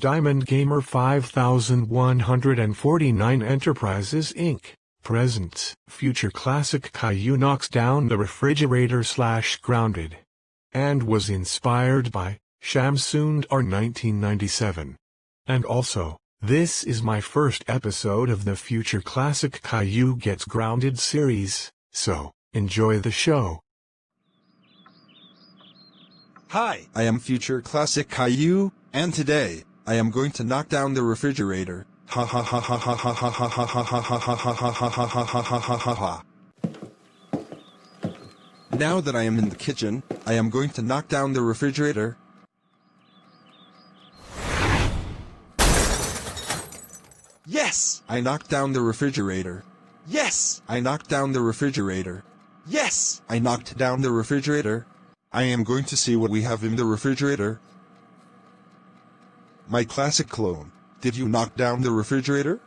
Diamond Gamer 5149 Enterprises Inc. Presents Future Classic Caillou knocks down the refrigerator / grounded. And was inspired by Sham R 1997. And also, this is my first episode of the Future Classic Caillou Gets Grounded series, so enjoy the show. Hi, I am Future Classic Caillou, and today, I am going to knock down the refrigerator. Ha ha ha ha ha ha ha ha ha ha ha ha ha ha ha ha ha ha ha ha. Now that I am in the kitchen, I am going to knock down the refrigerator. Yes! I knocked down the refrigerator. Yes! I knocked down the refrigerator. Yes! I knocked down the refrigerator. I am going to see what we have in the refrigerator. My classic clone, did you knock down the refrigerator?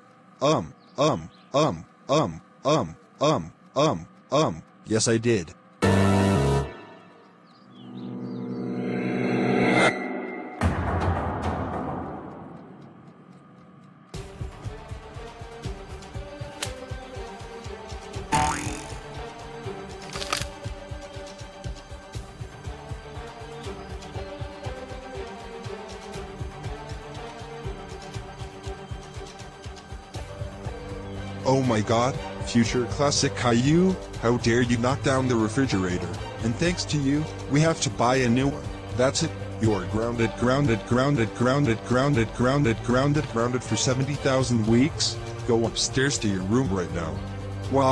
Yes I did. Oh my god, Future Classic Caillou, how dare you knock down the refrigerator, and thanks to you, we have to buy a new one. That's it, you're grounded for 70,000 weeks. Go upstairs to your room right now. Wow.